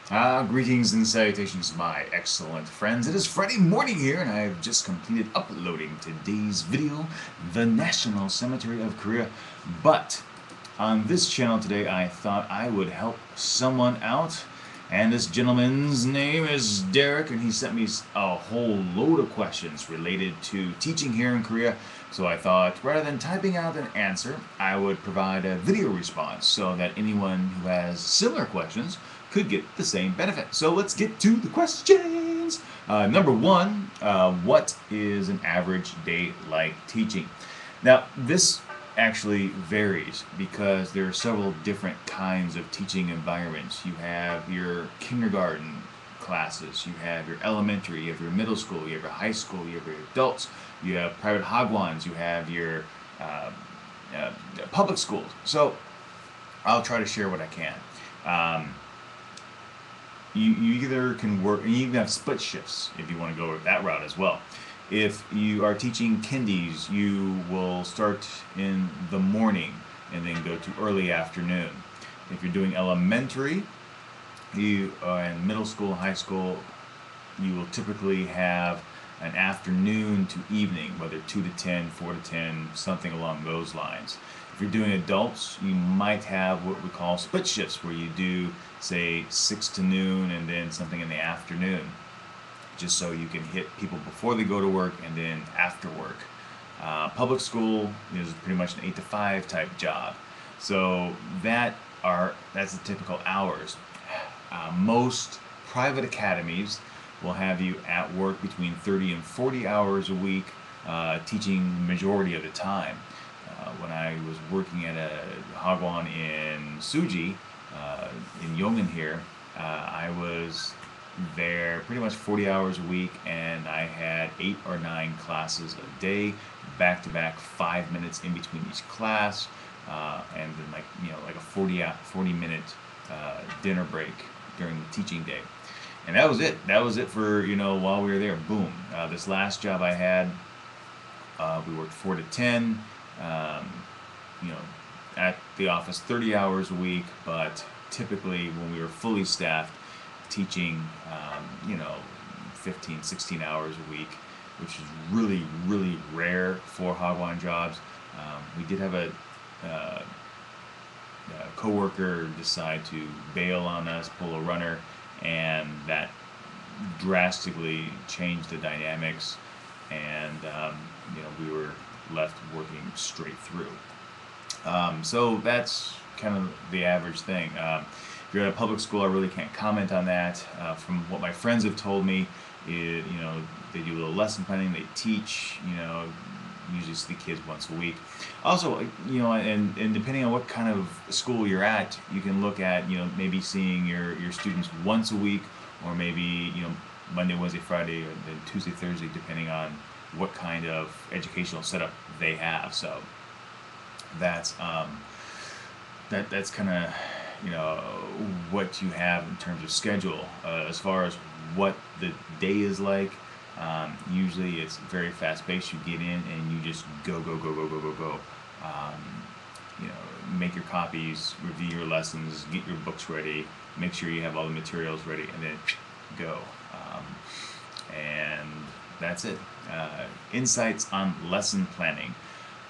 Greetings and salutations, my excellent friends. It is Friday morning here, and I've just completed uploading today's video, The National Cemetery of Korea. But on this channel today, I thought I would help someone out, and this gentleman's name is Derek, and he sent me a whole load of questions related to teaching here in Korea. So I thought, rather than typing out an answer, I would provide a video response so that anyone who has similar questions could get the same benefit. So let's get to the questions. Number one, what is an average day like teaching? Now, this actually varies because there are several different kinds of teaching environments. You have your kindergarten classes, you have your elementary, you have your middle school, you have your high school, you have your adults, you have private hagwons, you have your uh, uh, public schools. So I'll try to share what I can. Um, you either can work, and you even have split shifts if you want to go that route as well. If you are teaching kindies, you will start in the morning and then go to early afternoon. If you're doing elementary, you and middle school, high school, you will typically have an afternoon to evening, whether 2 to 10, 4 to 10, something along those lines. If you're doing adults, you might have what we call split shifts, where you do, say, 6 to noon and then something in the afternoon, just so you can hit people before they go to work and then after work. Public school is pretty much an 8 to 5 type job. So that's the typical hours. Most private academies will have you at work between 30 and 40 hours a week, teaching the majority of the time. When I was working at a hagwon in Suji, in Yongin here, I was there pretty much 40 hours a week, and I had 8 or 9 classes a day, back to back, 5 minutes in between each class, and then like a 40 minute dinner break during the teaching day. And that was it. That was it for, while we were there. Boom. This last job I had, we worked 4 to 10, um, you know, at the office 30 hours a week, but typically when we were fully staffed, teaching, 15, 16 hours a week, which is really, really rare for hagwon jobs. We did have a coworker decide to bail on us, pull a runner, and that drastically changed the dynamics, and we were left working straight through. So that's kind of the average thing. If you're at a public school, I really can't comment on that. From what my friends have told me, they do a little lesson planning, they teach, usually see the kids once a week. Also, and depending on what kind of school you're at, you can look at, maybe seeing your students once a week, or maybe, Monday, Wednesday, Friday, or then Tuesday, Thursday, depending on what kind of educational setup they have. So that's that's kind of what you have in terms of schedule. As far as what the day is like, usually it's very fast paced. You get in and you just go go go go go go go. Make your copies, review your lessons, get your books ready, make sure you have all the materials ready, and then go. And that's it. Insights on lesson planning.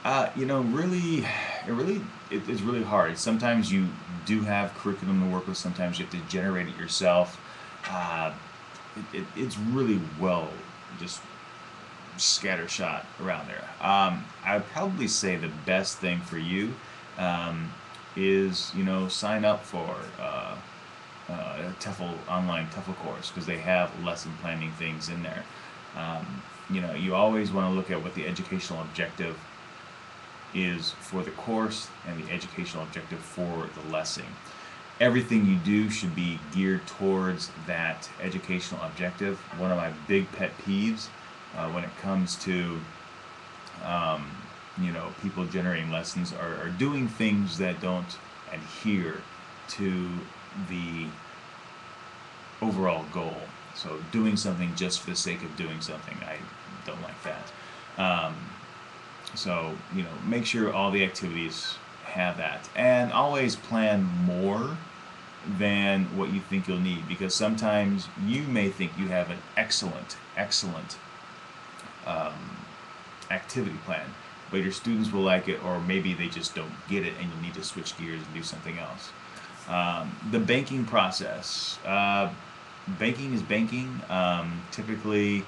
Really, it's really hard. Sometimes you do have curriculum to work with. Sometimes you have to generate it yourself. Uh, it's really well just scattershot around there. I would probably say the best thing for you is sign up for a TEFL online TEFL course, because they have lesson planning things in there. You always want to look at what the educational objective is for the course and the educational objective for the lesson. Everything you do should be geared towards that educational objective. One of my big pet peeves when it comes to people generating lessons are doing things that don't adhere to the overall goal. So doing something just for the sake of doing something, I don't like that. So make sure all the activities have that, and always plan more than what you think you'll need, because sometimes you may think you have an excellent, excellent activity plan, but your students will like it, or maybe they just don't get it and you'll need to switch gears and do something else. The banking process. Banking is banking. Typically,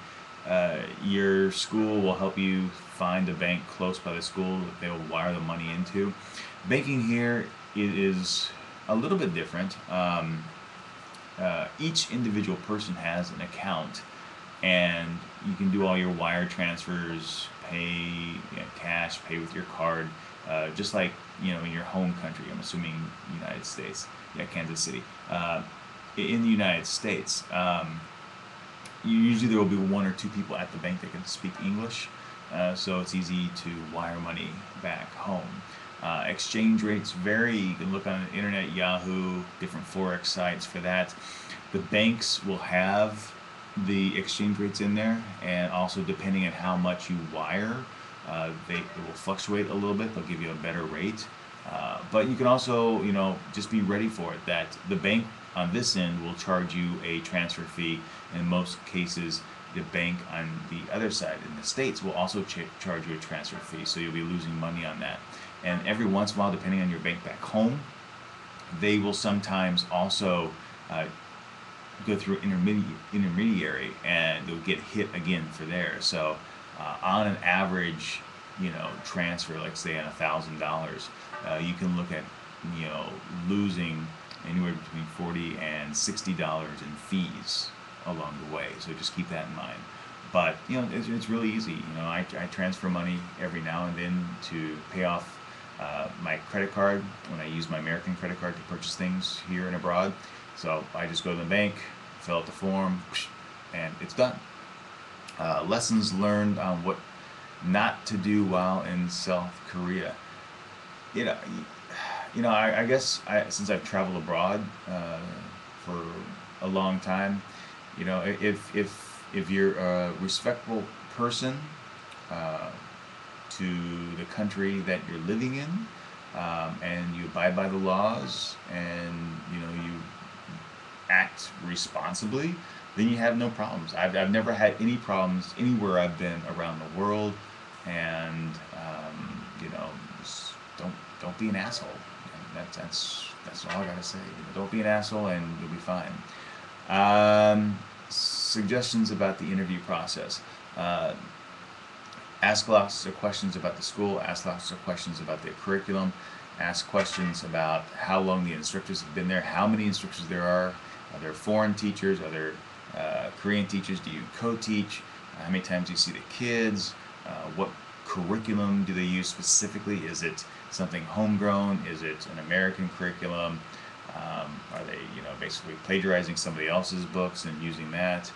your school will help you find a bank close by the school that they will wire the money into. Banking here is a little bit different. Each individual person has an account, and you can do all your wire transfers, pay cash, pay with your card, just like in your home country. I'm assuming United States, Kansas City. In the United States, usually there will be one or two people at the bank that can speak English, so it's easy to wire money back home. Exchange rates vary. You can look on the internet, Yahoo, different forex sites for that. The banks will have the exchange rates in there, and also depending on how much you wire, it will fluctuate a little bit. They'll give you a better rate, but you can also just be ready for it, that the bank on this end will charge you a transfer fee. In most cases, the bank on the other side in the States will also charge you a transfer fee, so you'll be losing money on that. And every once in a while, depending on your bank back home, they will sometimes also go through intermediary, and they'll get hit again for there. So on an average transfer, like say on $1,000, you can look at losing anywhere between $40 and $60 in fees along the way. So just keep that in mind. But it's really easy. I transfer money every now and then to pay off my credit card when I use my American credit card to purchase things here and abroad. So I just go to the bank, fill out the form, and it's done. Lessons learned on what not to do while in South Korea. I guess since I've traveled abroad for a long time, if you're a respectful person to the country that you're living in, and you abide by the laws, and you act responsibly, then you have no problems. I've never had any problems anywhere I've been around the world, and just don't be an asshole. That's all I gotta say. Don't be an asshole, and you'll be fine. Suggestions about the interview process. Ask lots of questions about the school, ask lots of questions about the curriculum, ask questions about how long the instructors have been there, how many instructors there are there foreign teachers, are there Korean teachers, do you co-teach, how many times do you see the kids, what curriculum do they use specifically, is it something homegrown, is it an American curriculum, are they basically plagiarizing somebody else's books and using that,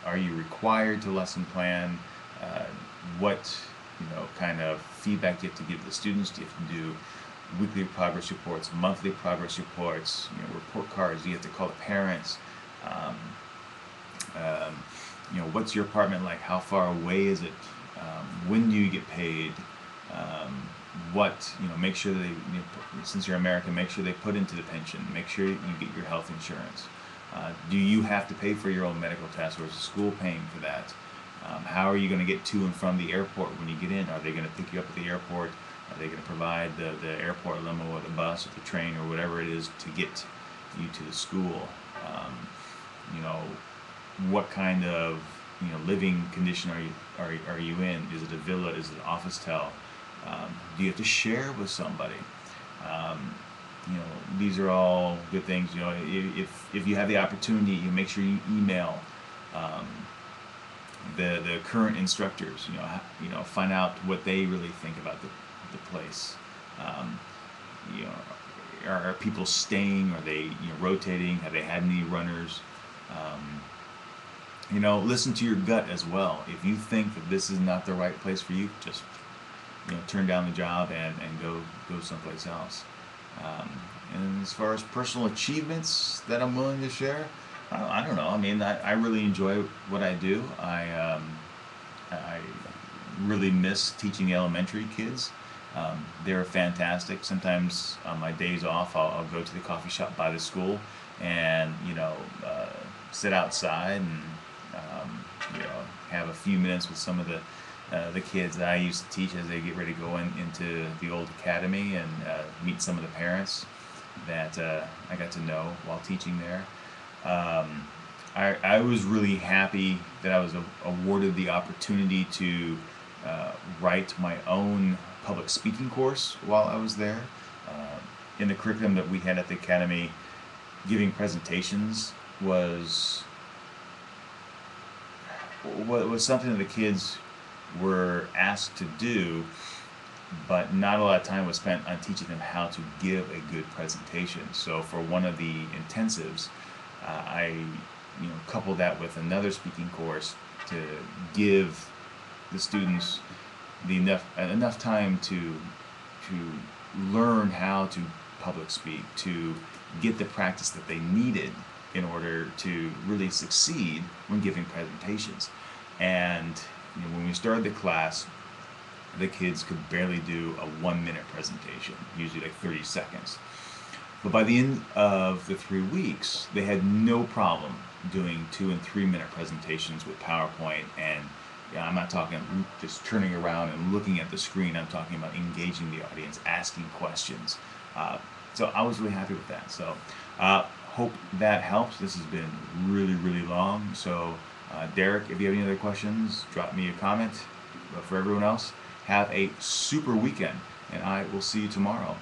are you required to lesson plan, what kind of feedback do you have to give the students, do you have to do weekly progress reports, monthly progress reports, report cards, do you have to call the parents, what's your apartment like, how far away is it, when do you get paid, make sure that they, since you're American, make sure they put into the pension, make sure you get your health insurance, do you have to pay for your own medical tests, or is the school paying for that? How are you going to get to and from the airport when you get in? Are they going to pick you up at the airport? Are they going to provide the airport limo or the bus or the train or whatever it is to get you to the school? What kind of living condition are you in? Is it a villa? Is it an office tel? Do you have to share with somebody? These are all good things. If you have the opportunity, you make sure you email the current instructors. Find out what they really think about the place. Are people staying? Are they rotating? Have they had any runners? Listen to your gut as well. If you think that this is not the right place for you, just turn down the job and go someplace else. And as far as personal achievements that I'm willing to share, I don't know. I mean, I really enjoy what I do. I really miss teaching the elementary kids. They're fantastic. Sometimes on my days off, I'll go to the coffee shop by the school and, sit outside and, have a few minutes with some of the kids that I used to teach as they get ready to go into the old academy, and meet some of the parents that I got to know while teaching there. I was really happy that I was awarded the opportunity to write my own public speaking course while I was there. In the curriculum that we had at the academy, giving presentations was something that the kids were asked to do, but not a lot of time was spent on teaching them how to give a good presentation. So for one of the intensives, I coupled that with another speaking course to give the students enough time to learn how to public speak, to get the practice that they needed in order to really succeed when giving presentations. And when we started the class, the kids could barely do a 1-minute presentation, usually like 30 seconds. But by the end of the 3 weeks, they had no problem doing 2 and 3-minute presentations with PowerPoint. And I'm not talking just turning around and looking at the screen. I'm talking about engaging the audience, asking questions. So I was really happy with that. So hope that helps. This has been really, really long. So Derek, if you have any other questions, drop me a comment. But for everyone else, have a super weekend, and I will see you tomorrow.